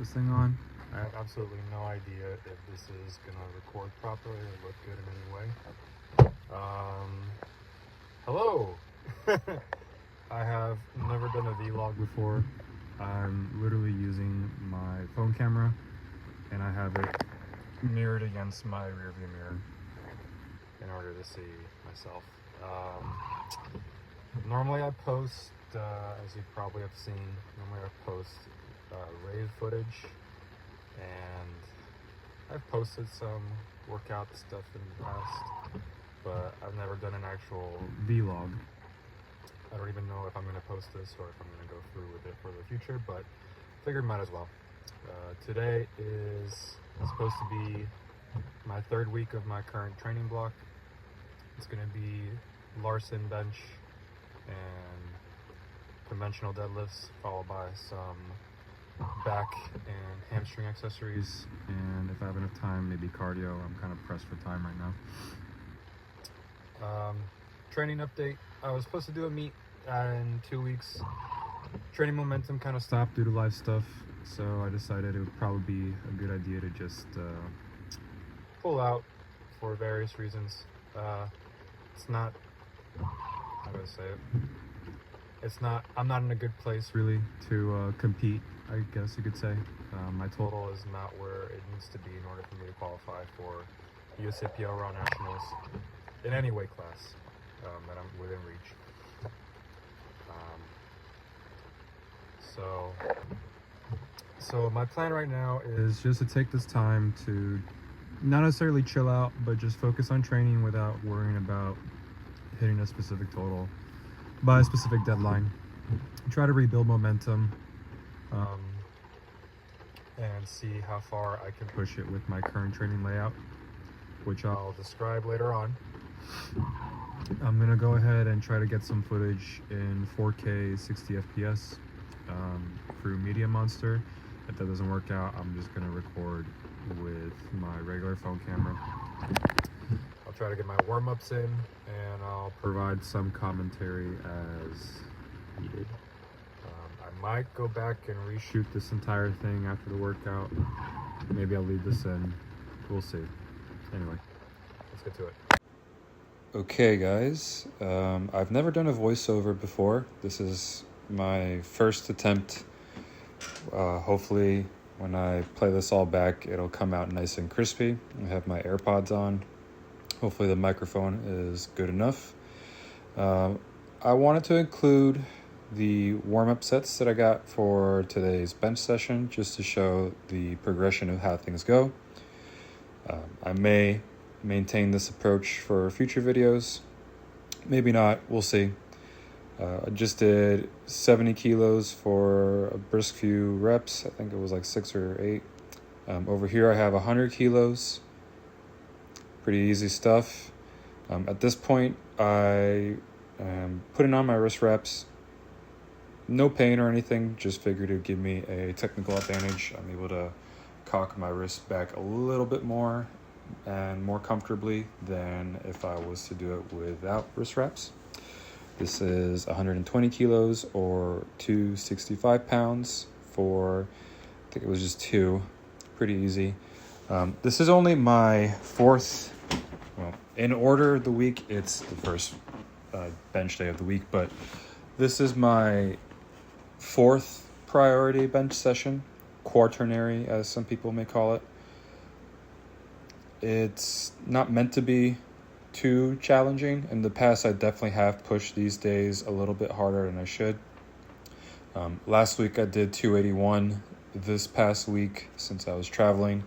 this thing on. I have absolutely no idea if this is gonna record properly or look good in any way. Hello! I have never done a vlog before. I'm literally using my phone camera and I have it mirrored against my rearview mirror in order to see myself. Normally I post, as you probably have seen, rave footage, and I've posted some workout stuff in the past, but I've never done an actual vlog. I don't even know if I'm going to post this or if I'm going to go through with it for the future, but figured might as well. Today is supposed to be my third week of my current training block. It's going to be Larson bench and conventional deadlifts, followed by some back and hamstring accessories, and if I have enough time, maybe cardio. I'm kind of pressed for time right now. Training update. I was supposed to do a meet in 2 weeks. Training momentum kind of stopped due to life stuff, so I decided it would probably be a good idea to just pull out for various reasons. It's not, how do I say it? I'm not in a good place really to compete, I guess you could say. My total is not where it needs to be in order for me to qualify for USAPL Raw Nationals in any weight class that I'm within reach. So my plan right now is just to take this time to not necessarily chill out, but just focus on training without worrying about hitting a specific total by a specific deadline. Try to rebuild momentum and see how far I can push it with my current training layout, which I'll describe later on. I'm gonna go ahead and try to get some footage in 4K 60 FPS through Media Monster. If that doesn't work out, I'm just gonna record with my regular phone camera. I'll try to get my warm-ups in, and I'll provide some commentary as needed. I might go back and reshoot this entire thing after the workout. Maybe I'll leave this in. We'll see. Anyway, let's get to it. Okay, guys. I've never done a voiceover before. This is my first attempt. Hopefully, when I play this all back, it'll come out nice and crispy. I have my AirPods on. Hopefully the microphone is good enough. I wanted to include the warm-up sets that I got for today's bench session, just to show the progression of how things go. I may maintain this approach for future videos. Maybe not, we'll see. I just did 70 kilos for a brisk few reps. I think it was like 6 or 8. Over here I have 100 kilos. Pretty easy stuff. At this point, I am putting on my wrist wraps. No pain or anything, just figured it would give me a technical advantage. I'm able to cock my wrist back a little bit more and more comfortably than if I was to do it without wrist wraps. This is 120 kilos or 265 pounds for, I think it was just 2. Pretty easy. This is only my fourth, well, in order of the week, it's the first bench day of the week, but this is my fourth priority bench session, quaternary as some people may call it. It's not meant to be too challenging. In the past, I definitely have pushed these days a little bit harder than I should. Last week I did 281. This past week, since I was traveling,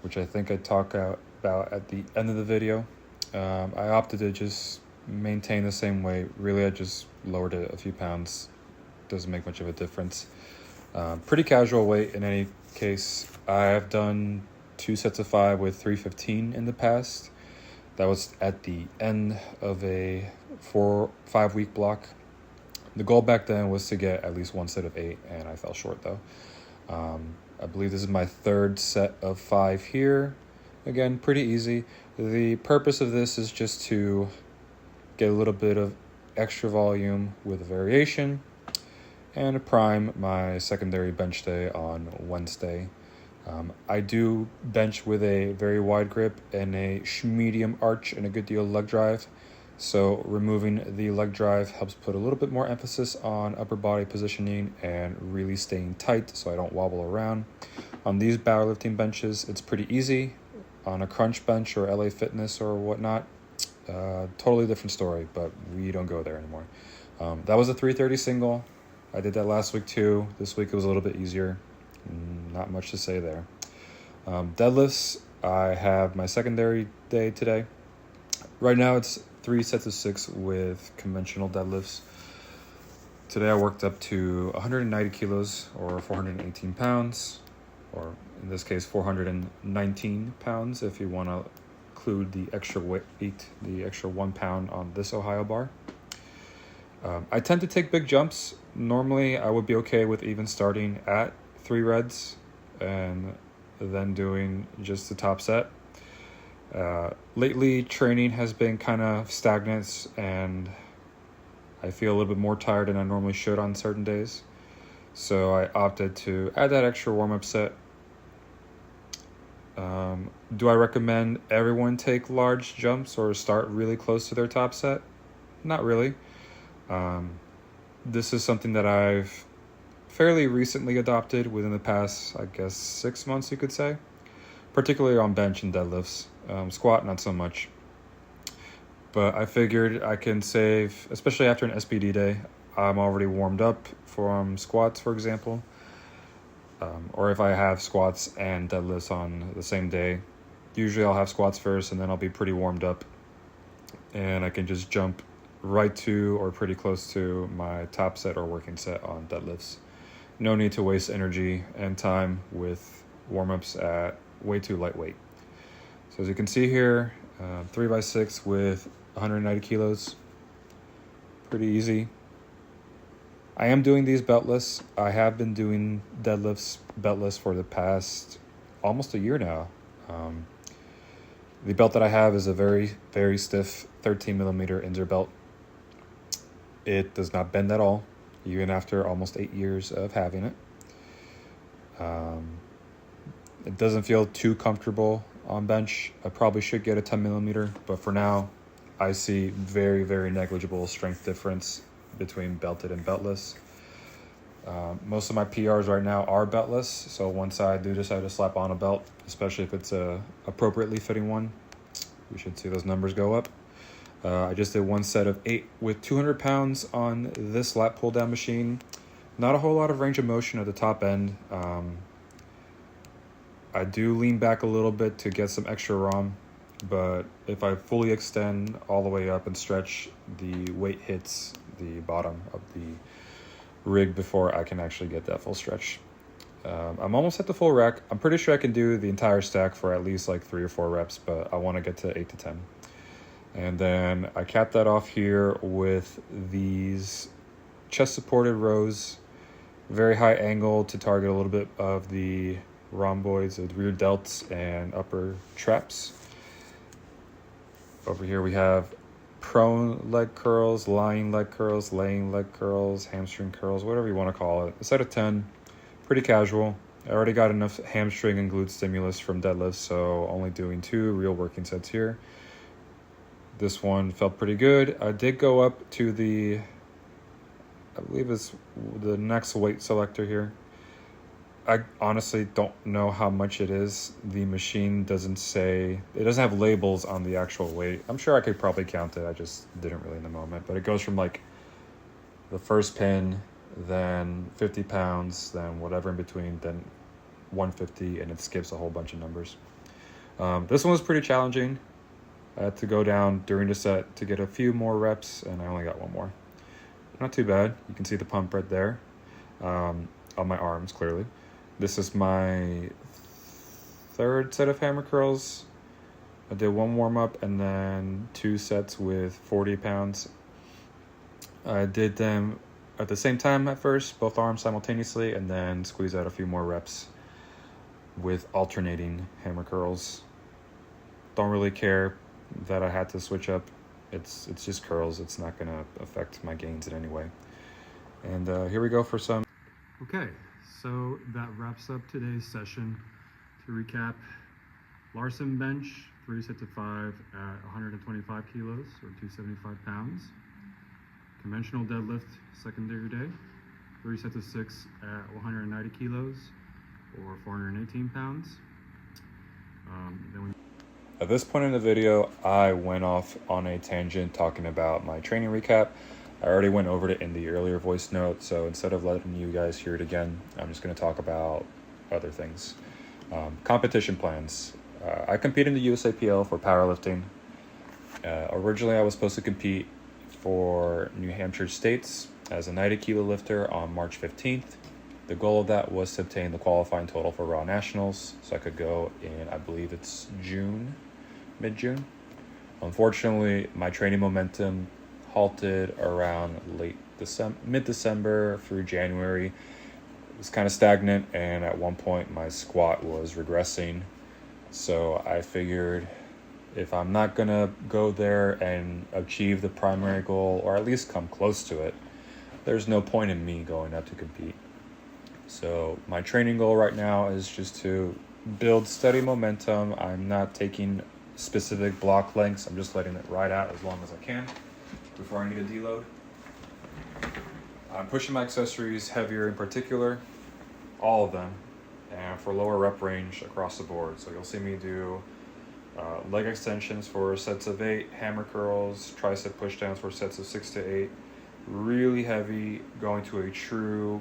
which I think I talk about at the end of the video, I opted to just maintain the same weight. Really, I just lowered it a few pounds. Doesn't make much of a difference. Pretty casual weight in any case. I have done 2 sets of 5 with 315 in the past. That was at the end of a 4-5 week block. The goal back then was to get at least 1 set of 8, and I fell short though. I believe this is my 3rd set of 5 here. Again, pretty easy. The purpose of this is just to get a little bit of extra volume with a variation and prime my secondary bench day on Wednesday. I do bench with a very wide grip and a medium arch and a good deal of leg drive. So removing the leg drive helps put a little bit more emphasis on upper body positioning and really staying tight so I don't wobble around. On these powerlifting benches, it's pretty easy. On a crunch bench or LA Fitness or whatnot, totally different story, but we don't go there anymore. That was a 330 single. I did that last week too. This week it was a little bit easier. Not much to say there. Deadlifts, I have my secondary day today. Right now it's 3 sets of 6 with conventional deadlifts. Today I worked up to 190 kilos or 418 pounds, or in this case 419 pounds if you want to include the extra weight, the extra 1 pound on this Ohio bar. I tend to take big jumps. Normally I would be okay with even starting at 3 reds and then doing just the top set. Lately training has been kind of stagnant and I feel a little bit more tired than I normally should on certain days. So I opted to add that extra warm-up set. Do I recommend everyone take large jumps or start really close to their top set? Not really. This is something that I've fairly recently adopted within the past, I guess, 6 months, you could say, particularly on bench and deadlifts. Squat, not so much. But I figured I can save, especially after an SBD day. I'm already warmed up from squats, for example. Or if I have squats and deadlifts on the same day, usually I'll have squats first and then I'll be pretty warmed up. And I can just jump right to or pretty close to my top set or working set on deadlifts. No need to waste energy and time with warm-ups at way too lightweight. So as you can see here, 3x6 with 190 kilos. Pretty easy. I am doing these beltless. I have been doing deadlifts beltless for the past almost a year now. The belt that I have is a very, very stiff 13 millimeter Inzer belt. It does not bend at all, even after almost 8 years of having it. It doesn't feel too comfortable on bench. I probably should get a 10 millimeter, but for now, I see very, very negligible strength difference between belted and beltless. Most of my PRs right now are beltless, so once I do decide to slap on a belt, especially if it's a appropriately fitting one, we should see those numbers go up. I just did 1 set of 8 with 200 pounds on this lat pull down machine. Not a whole lot of range of motion at the top end. I do lean back a little bit to get some extra ROM, but if I fully extend all the way up and stretch, the weight hits the bottom of the rig before I can actually get that full stretch. I'm almost at the full rack. I'm pretty sure I can do the entire stack for at least like 3 or 4 reps, but I want to get to 8 to 10. And then I cap that off here with these chest supported rows, very high angle to target a little bit of the rhomboids, the rear delts and upper traps. Over here we have prone leg curls, lying leg curls, laying leg curls, hamstring curls, whatever you want to call it. A set of 10, pretty casual. I already got enough hamstring and glute stimulus from deadlifts, so only doing 2 real working sets here. This one felt pretty good. I did go up to the, I believe it's the next weight selector here. I honestly don't know how much it is. The machine doesn't say, it doesn't have labels on the actual weight. I'm sure I could probably count it. I just didn't really in the moment. But it goes from like the first pin, then 50 pounds, then whatever in between, then 150, and it skips a whole bunch of numbers. This one was pretty challenging. I had to go down during the set to get a few more reps, and I only got 1 more. Not too bad. You can see the pump right there on my arms, clearly. This is my 3rd set of hammer curls. I did 1 warm-up and then 2 sets with 40 pounds. I did them at the same time at first, both arms simultaneously, and then squeeze out a few more reps with alternating hammer curls. Don't really care that I had to switch up. It's just curls. It's not going to affect my gains in any way. And here we go for some. Okay, so that wraps up today's session. To recap, Larson bench, 3 sets of 5 at 125 kilos or 275 pounds. Conventional deadlift, secondary day, 3 sets of 6 at 190 kilos or 418 pounds. At this point in the video, I went off on a tangent talking about my training recap. I already went over it in the earlier voice note, so instead of letting you guys hear it again, I'm just going to talk about other things. Competition plans. I compete in the USAPL for powerlifting. Originally, I was supposed to compete for New Hampshire States as a 90 kilo lifter on March 15th. The goal of that was to obtain the qualifying total for Raw Nationals, so I could go in, I believe it's June, mid-June. Unfortunately, my training momentum halted around mid-December through January. It was kind of stagnant, and at one point my squat was regressing. So I figured if I'm not gonna go there and achieve the primary goal, or at least come close to it, there's no point in me going up to compete. So my training goal right now is just to build steady momentum. I'm not taking specific block lengths. I'm just letting it ride out as long as I can before I need a deload. I'm pushing my accessories heavier in particular, all of them, and for lower rep range across the board. So you'll see me do leg extensions for sets of 8, hammer curls, tricep pushdowns for sets of 6 to 8, really heavy, going to a true,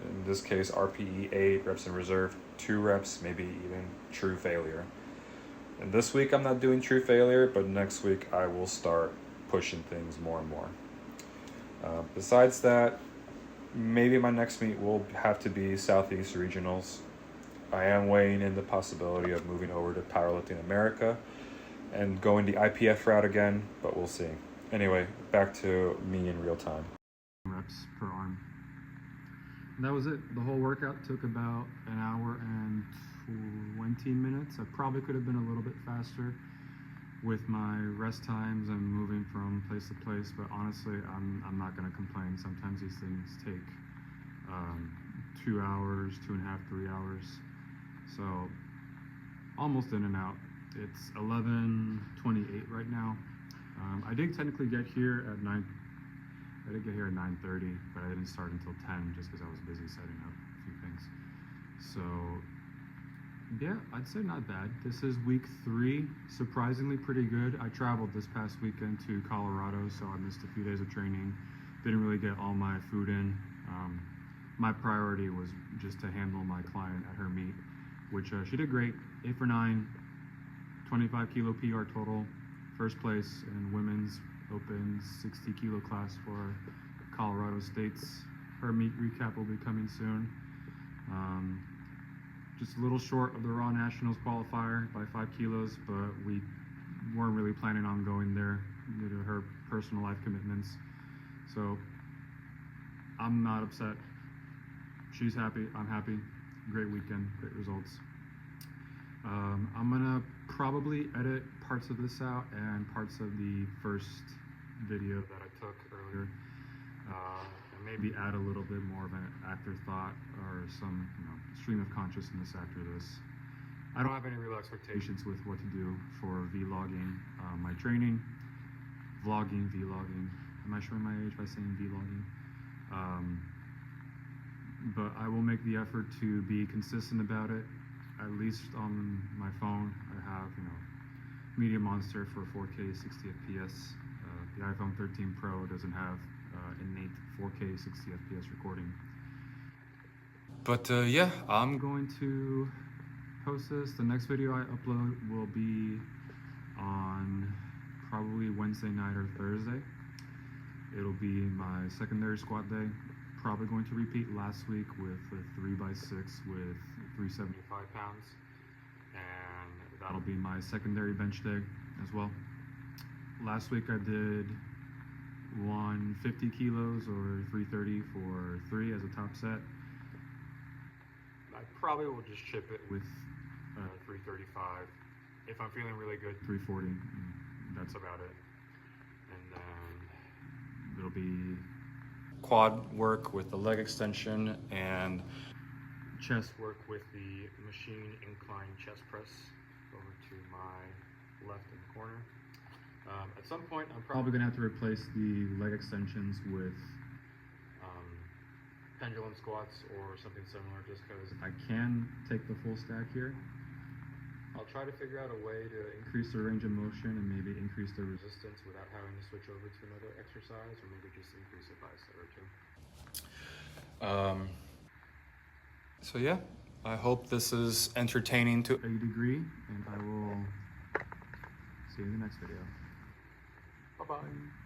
in this case RPE 8, reps in reserve, 2 reps, maybe even true failure. And this week I'm not doing true failure, but next week I will start pushing things more and more. Besides that, maybe my next meet will have to be Southeast Regionals. I am weighing in the possibility of moving over to Powerlifting America and going the IPF route again, but we'll see. Anyway, back to me in real time. Reps per arm. And that was it. The whole workout took about an hour and 20 minutes. I probably could have been a little bit faster with my rest times and moving from place to place, but honestly, I'm not going to complain. Sometimes these things take 2 hours, 2.5, 3 hours. So almost in and out. It's 11:28 right now. I did technically get here at 9. I did get here at 9:30, but I didn't start until 10 just because I was busy setting up a few things. So yeah, I'd say not bad. This is week 3, surprisingly pretty good. I traveled this past weekend to Colorado, so I missed a few days of training. Didn't really get all my food in. My priority was just to handle my client at her meet, which she did great. 8 for 9, 25 kilo PR total, first place in women's open 60 kilo class for Colorado States. Her meet recap will be coming soon. Just a little short of the Raw Nationals qualifier by 5 kilos, but we weren't really planning on going there due to her personal life commitments. So I'm not upset. She's happy, I'm happy. Great weekend, great results. I'm gonna probably edit parts of this out and parts of the first video that I took earlier, and maybe add a little bit more of an afterthought or some stream of consciousness after this. I don't have any real expectations with what to do for vlogging my training. Vlogging. Am I showing my age by saying vlogging? But I will make the effort to be consistent about it. At least on my phone, I have Media Monster for 4K 60 FPS. The iPhone 13 Pro doesn't have innate 4K 60 FPS recording. But yeah, I'm going to post this. The next video I upload will be on probably Wednesday night or Thursday. It'll be my secondary squat day. Probably going to repeat last week with a 3x6 with 375 pounds. And that'll be my secondary bench day as well. Last week I did 150 kilos or 330 for 3 as a top set. I probably will just chip it with 335. If I'm feeling really good, 340. That's about it. And then it'll be quad work with the leg extension and chest work with the machine incline chest press over to my left in the corner. At some point, I'm probably gonna have to replace the leg extensions with pendulum squats or something similar, just because I can take the full stack here. I'll try to figure out a way to increase the range of motion and maybe increase the resistance without having to switch over to another exercise, or maybe just increase it by a set or two. So yeah, I hope this is entertaining to a degree, and I will see you in the next video. Bye-bye.